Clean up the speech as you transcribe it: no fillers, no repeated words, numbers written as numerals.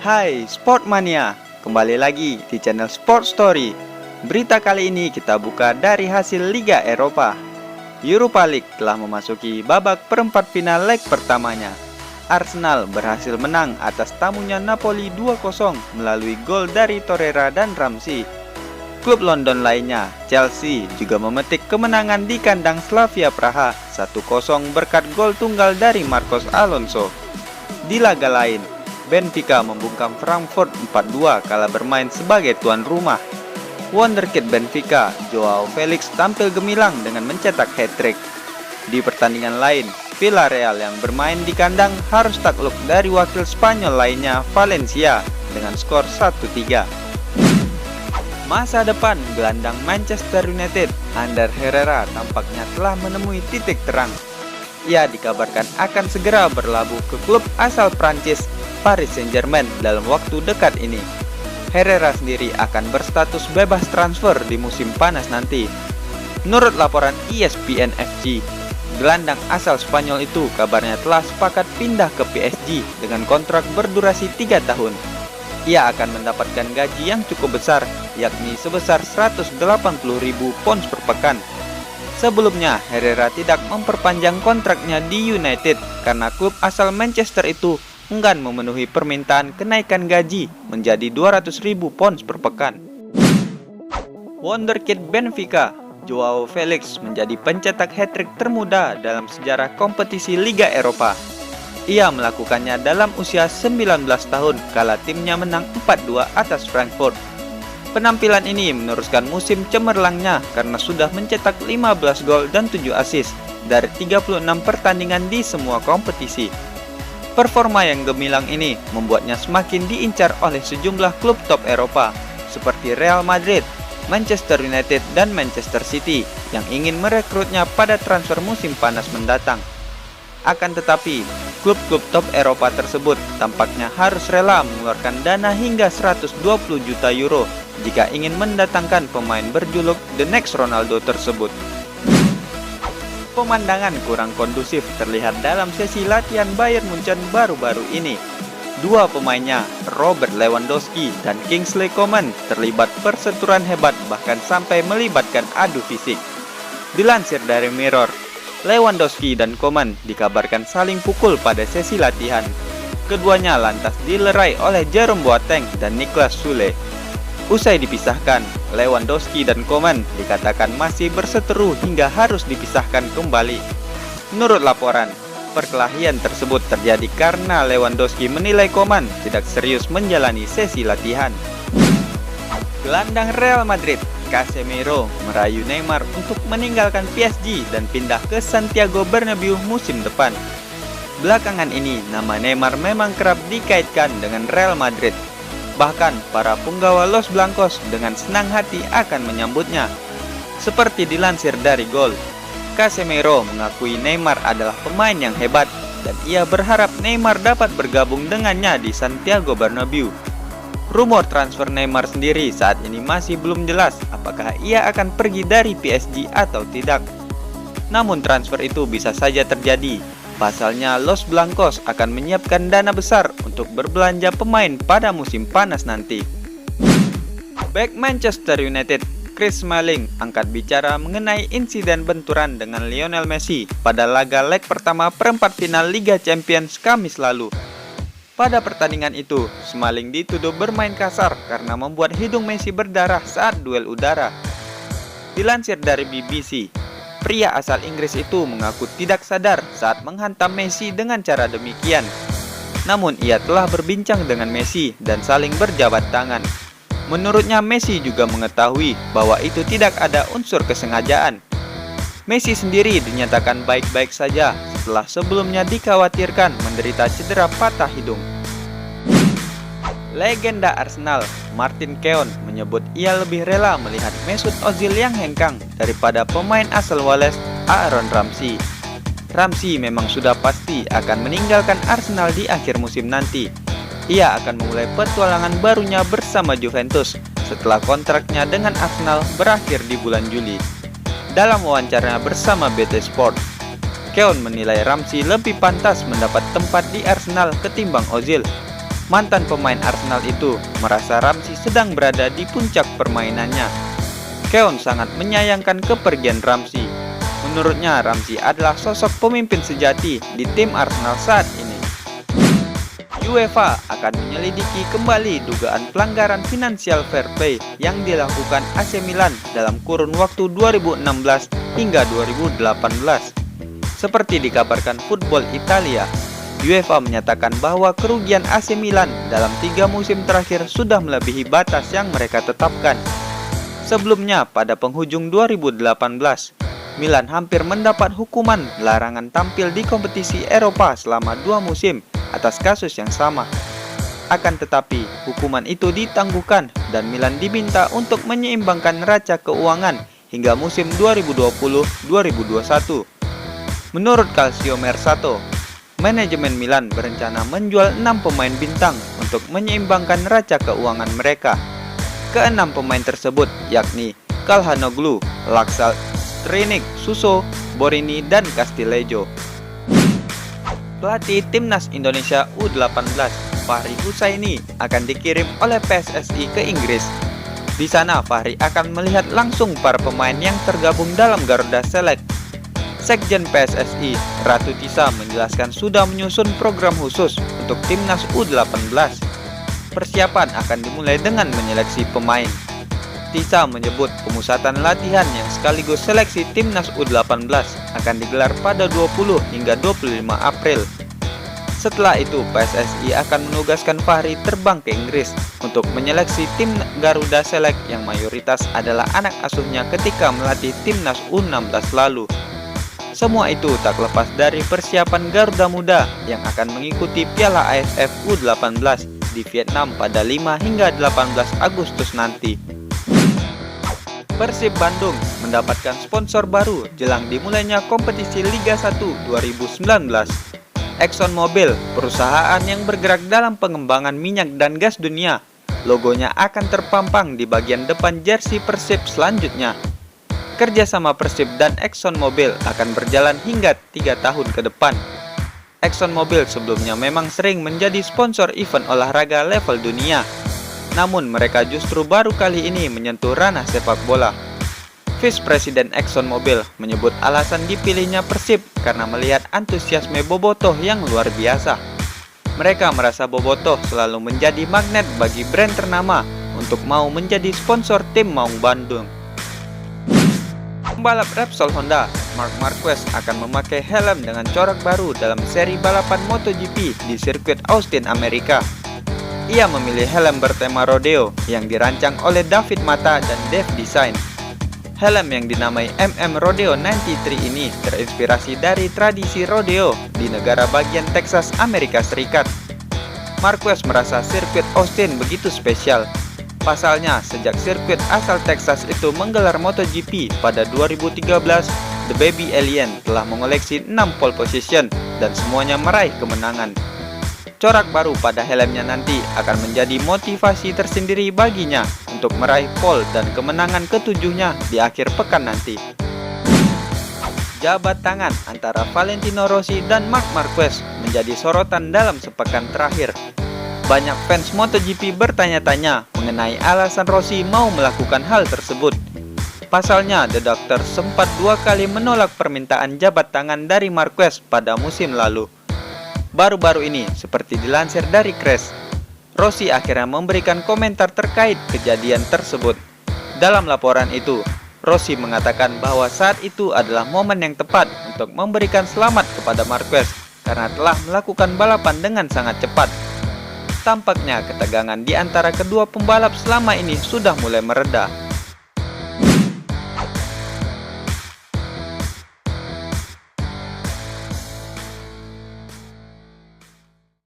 Hai Sportmania, kembali lagi di channel Sport Story. Berita kali ini kita buka dari hasil Liga Eropa. Europa League telah memasuki babak perempat final leg pertamanya. Arsenal berhasil menang atas tamunya Napoli 2-0 melalui gol dari Torreira dan Ramsey. Klub London lainnya, Chelsea, juga memetik kemenangan di kandang Slavia Praha 1-0 berkat gol tunggal dari Marcos Alonso. Di laga lain, Benfica membungkam Frankfurt 4-2 kala bermain sebagai tuan rumah. Wonderkid Benfica, Joao Felix tampil gemilang dengan mencetak hat-trick. Di pertandingan lain, Villarreal yang bermain di kandang harus takluk dari wakil Spanyol lainnya, Valencia, dengan skor 1-3. Masa depan gelandang Manchester United, Ander Herrera, tampaknya telah menemui titik terang. Ia dikabarkan akan segera berlabuh ke klub asal Prancis, Paris Saint-Germain, dalam waktu dekat ini. Herrera sendiri akan berstatus bebas transfer di musim panas nanti. Menurut laporan ESPN FC, gelandang asal Spanyol itu kabarnya telah sepakat pindah ke PSG dengan kontrak berdurasi 3 tahun. Ia akan mendapatkan gaji yang cukup besar, yakni sebesar 180.000 pounds per pekan. Sebelumnya, Herrera tidak memperpanjang kontraknya di United karena klub asal Manchester itu enggan memenuhi permintaan kenaikan gaji menjadi 200.000 pounds per pekan. Wonderkid Benfica, Joao Felix menjadi pencetak hat-trick termuda dalam sejarah kompetisi Liga Eropa. Ia melakukannya dalam usia 19 tahun kala timnya menang 4-2 atas Frankfurt. Penampilan ini meneruskan musim cemerlangnya karena sudah mencetak 15 gol dan 7 assist dari 36 pertandingan di semua kompetisi. Performa yang gemilang ini membuatnya semakin diincar oleh sejumlah klub top Eropa seperti Real Madrid, Manchester United, dan Manchester City yang ingin merekrutnya pada transfer musim panas mendatang. Akan tetapi, klub-klub top Eropa tersebut tampaknya harus rela mengeluarkan dana hingga 120 juta euro jika ingin mendatangkan pemain berjuluk The Next Ronaldo tersebut. Pemandangan kurang kondusif terlihat dalam sesi latihan Bayern Munchen baru-baru ini. Dua pemainnya, Robert Lewandowski dan Kingsley Coman, terlibat perseteruan hebat bahkan sampai melibatkan adu fisik. Dilansir dari Mirror, Lewandowski dan Coman dikabarkan saling pukul pada sesi latihan. Keduanya lantas dilerai oleh Jerome Boateng dan Niklas Süle. Usai dipisahkan, Lewandowski dan Coman dikatakan masih berseteru hingga harus dipisahkan kembali. Menurut laporan, perkelahian tersebut terjadi karena Lewandowski menilai Coman tidak serius menjalani sesi latihan. Gelandang Real Madrid, Casemiro, merayu Neymar untuk meninggalkan PSG dan pindah ke Santiago Bernabeu musim depan. Belakangan ini, nama Neymar memang kerap dikaitkan dengan Real Madrid. Bahkan, para punggawa Los Blancos dengan senang hati akan menyambutnya. Seperti dilansir dari Gol, Casemiro mengakui Neymar adalah pemain yang hebat dan ia berharap Neymar dapat bergabung dengannya di Santiago Bernabeu. Rumor transfer Neymar sendiri saat ini masih belum jelas apakah ia akan pergi dari PSG atau tidak. Namun transfer itu bisa saja terjadi. Pasalnya Los Blancos akan menyiapkan dana besar untuk berbelanja pemain pada musim panas nanti. Bek Manchester United, Chris Smalling, angkat bicara mengenai insiden benturan dengan Lionel Messi pada laga leg pertama perempat final Liga Champions Kamis lalu. Pada pertandingan itu, Smalling dituduh bermain kasar karena membuat hidung Messi berdarah saat duel udara. Dilansir dari BBC, pria asal Inggris itu mengaku tidak sadar saat menghantam Messi dengan cara demikian. Namun ia telah berbincang dengan Messi dan saling berjabat tangan. Menurutnya Messi juga mengetahui bahwa itu tidak ada unsur kesengajaan. Messi sendiri dinyatakan baik-baik saja setelah sebelumnya dikhawatirkan menderita cedera patah hidung. Legenda Arsenal, Martin Keown, menyebut ia lebih rela melihat Mesut Ozil yang hengkang daripada pemain asal Wales, Aaron Ramsey. Ramsey memang sudah pasti akan meninggalkan Arsenal di akhir musim nanti. Ia akan memulai petualangan barunya bersama Juventus setelah kontraknya dengan Arsenal berakhir di bulan Juli. Dalam wawancara bersama BT Sport, Keown menilai Ramsey lebih pantas mendapat tempat di Arsenal ketimbang Ozil. Mantan pemain Arsenal itu merasa Ramsey sedang berada di puncak permainannya. Keown sangat menyayangkan kepergian Ramsey. Menurutnya, Ramsey adalah sosok pemimpin sejati di tim Arsenal saat ini. UEFA akan menyelidiki kembali dugaan pelanggaran finansial fair play yang dilakukan AC Milan dalam kurun waktu 2016 hingga 2018. Seperti dikabarkan Football Italia, UEFA menyatakan bahwa kerugian AC Milan dalam 3 musim terakhir sudah melebihi batas yang mereka tetapkan. Sebelumnya, pada penghujung 2018, Milan hampir mendapat hukuman larangan tampil di kompetisi Eropa selama 2 musim atas kasus yang sama. Akan tetapi, hukuman itu ditangguhkan dan Milan diminta untuk menyeimbangkan neraca keuangan hingga musim 2020-2021. Menurut Calcio Mercato, manajemen Milan berencana menjual 6 pemain bintang untuk menyeimbangkan neraca keuangan mereka. Ke-6 pemain tersebut yakni Calhanoglu, Laksal, Skriniar, Suso, Borini, dan Castillejo. Pelatih Timnas Indonesia U18, Fahri Husaini, akan dikirim oleh PSSI ke Inggris. Di sana, Fahri akan melihat langsung para pemain yang tergabung dalam Garuda Select. Sekjen PSSI, Ratu Tisa, menjelaskan sudah menyusun program khusus untuk Timnas U18. Persiapan akan dimulai dengan menyeleksi pemain. Tisa menyebut pemusatan latihan yang sekaligus seleksi Timnas U18 akan digelar pada 20 hingga 25 April. Setelah itu, PSSI akan menugaskan Fahri terbang ke Inggris untuk menyeleksi tim Garuda Select yang mayoritas adalah anak asuhnya ketika melatih Timnas U16 lalu. Semua itu tak lepas dari persiapan Garuda Muda yang akan mengikuti Piala AFF U18 di Vietnam pada 5 hingga 18 Agustus nanti. Persib Bandung mendapatkan sponsor baru jelang dimulainya kompetisi Liga 1 2019. ExxonMobil, perusahaan yang bergerak dalam pengembangan minyak dan gas dunia, logonya akan terpampang di bagian depan jersey Persib selanjutnya. Kerjasama Persib dan ExxonMobil akan berjalan hingga 3 tahun ke depan. ExxonMobil sebelumnya memang sering menjadi sponsor event olahraga level dunia. Namun mereka justru baru kali ini menyentuh ranah sepak bola. Vice President ExxonMobil menyebut alasan dipilihnya Persib karena melihat antusiasme Bobotoh yang luar biasa. Mereka merasa Bobotoh selalu menjadi magnet bagi brand ternama untuk mau menjadi sponsor tim Maung Bandung. Pembalap Repsol Honda, Marc Marquez akan memakai helm dengan corak baru dalam seri balapan MotoGP di sirkuit Austin, Amerika. Ia memilih helm bertema rodeo yang dirancang oleh David Mata dan Dev Design. Helm yang dinamai MM Rodeo 93 ini terinspirasi dari tradisi rodeo di negara bagian Texas, Amerika Serikat. Marquez merasa sirkuit Austin begitu spesial. Pasalnya, sejak sirkuit asal Texas itu menggelar MotoGP pada 2013, The Baby Alien telah mengoleksi 6 pole position dan semuanya meraih kemenangan. Corak baru pada helmnya nanti akan menjadi motivasi tersendiri baginya untuk meraih pole dan kemenangan ketujuhnya di akhir pekan nanti. Jabat tangan antara Valentino Rossi dan Marc Marquez menjadi sorotan dalam sepekan terakhir. Banyak fans MotoGP bertanya-tanya mengenai alasan Rossi mau melakukan hal tersebut. Pasalnya, The Doctor sempat 2 kali menolak permintaan jabat tangan dari Marquez pada musim lalu. Baru-baru ini, seperti dilansir dari Crash, Rossi akhirnya memberikan komentar terkait kejadian tersebut. Dalam laporan itu, Rossi mengatakan bahwa saat itu adalah momen yang tepat untuk memberikan selamat kepada Marquez karena telah melakukan balapan dengan sangat cepat. Tampaknya ketegangan di antara kedua pembalap selama ini sudah mulai mereda.